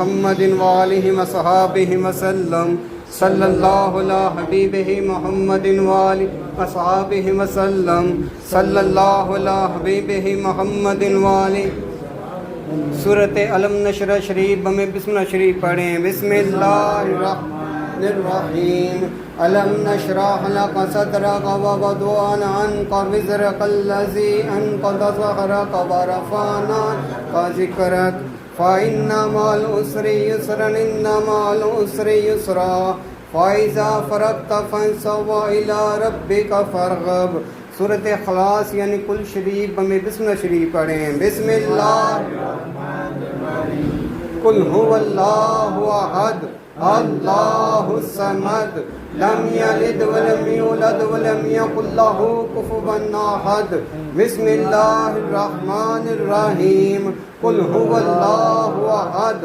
मुहम्मदिन व आलिहि व सहाबिहि वसल्लम सल्लल्लाहु अला हबीबिहि मुहम्मदिन व आलिहि व सहाबिहि वसल्लम सल्लल्लाहु अला हबीबिहि मुहम्मदिन व आलिहि। सूरत अलम नशरा शरीफ में बिस्मिल्लाह शरीफ पढ़ें। बिस्मिल्लाहिर्रहमानिर्रहीम। अलम नशरह लक सदरक व वदअना अन्का विज़रकल्लज़ी अनक़ज़ ज़हरक व रफ़अना ज़िक्रक फ़इन्न मअल उसरि युस्रन इन्न मअल उसरि युस्रा फ़इज़ा फ़रग़्त फ़ंसब व इला रब्बिक फ़रग़ब। सूरत इख़लास यानी कुल शरीफ में बिस्मिल्लाह शरीफ पढ़ें। बिस्मिल्लाह कुल हुवल्लाहु अहद अल्लाहु समद लम यलिद व लम यूलद व लम यकुल लहू कुफुवन अहद। बिस्मिल्लाहिर्रहमानिर्रहीम। कुल हुवल्लाहु अहद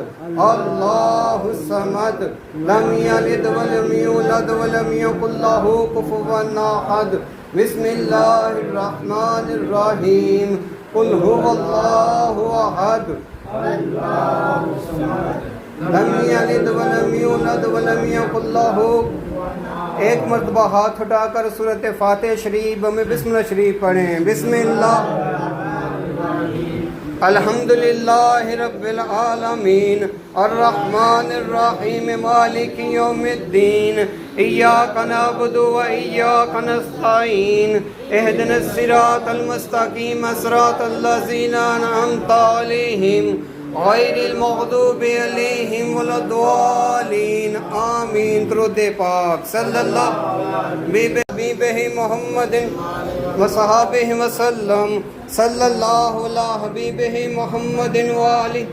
अल्लाहु समद लम यलिद व लम यूलद व लम यकुल लहू कुफुवन अहद। बिस्मिल्लाहिर्रहमानिर्रहीम। कुल हुवल्लाहु अहद अल्लाहु समद लम यलिद व लम यूलद व लम यकुल लहू। एक मर्तबा हाथ उठाकर सूरत फातिहा शरीफ में बिस्मिल्लाह शरीफ पढ़ें। बिस्मिल्लाह अल्हम्दुलिल्लाहि रब्बिल आलमीन अर्रहमानिर रहीम मालिकि यौमिद्दीन इय्याका नअबुदु व इय्याका नस्तईन इहदिनस सिरातल मुस्तकीम सिरातल लज़ीना अनअमता अलैहिम गैरिल मग़दूबि अलैहिम वलद्दालीन आमीन। दुरूद पाक सल्लल्लाहु अलैहि मुहम्मदिन व सहाबिहि वसल्लम सल्लल्लाहु अला हबीबिहि मुहम्मदिन व आलिहि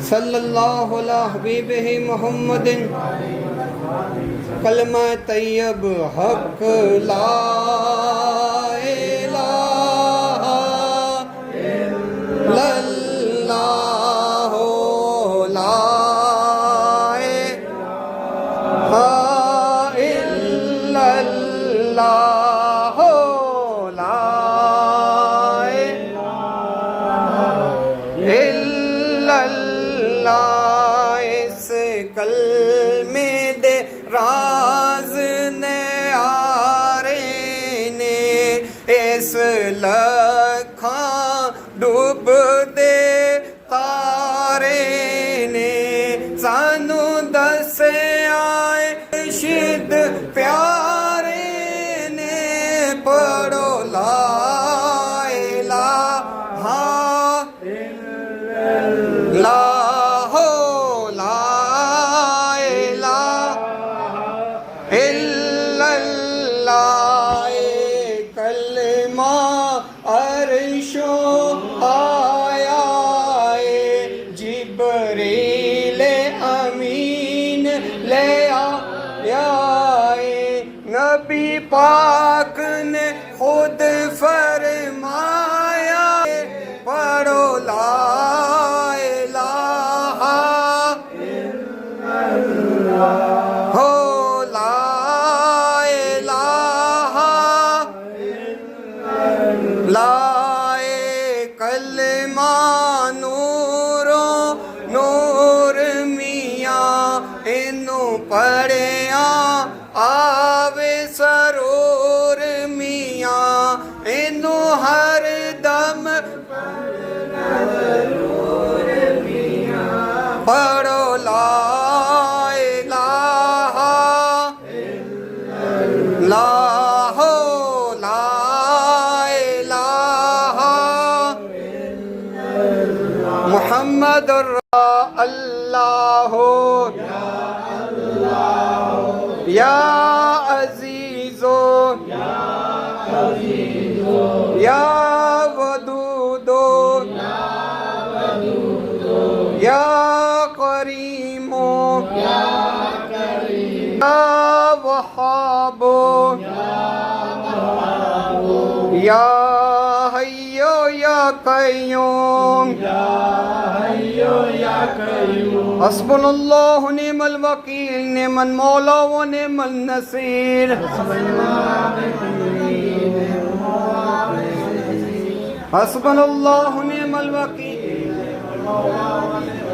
सल्लल्लाहु अला हबीबिहि मुहम्मदिन। कलमा तैयब हक ला इलाहा इल्लल्लाह ला इलाहा इल्लल्लाह ला इलाहा इल्लल्लाह। इस कलमे दे राज ने आरे ने इस लखा डूब दे तारे ने सानू दस आए शिद प्यारे ने पढ़ो ला इलाहा इल्लल्लाह ला इलाहा इल्लल्लाह। कलमा अर्शो आया जिब्रील अमीन ले आया नबी पाक ने खुद फरमाया पढ़ो ला इलाहा इल्लल्लाह हो ला इलाहा ला कलमा नूरो नूर मियाँ इनू पढ़िया आवे सरूर मियाँ इनू हर दम पढ़ो ला इलाहा इल्लल्लाह हो ला इलाहा मुहम्मद अल्लाह या अजीजो या वदूदो या करीमो या वहाबो या हय्यो या कय्यूम हस्बुनल्लाहु निअमल वकील निअमल मौला व निअमल नसीर। हस्बुनल्लाहु निअमल वकील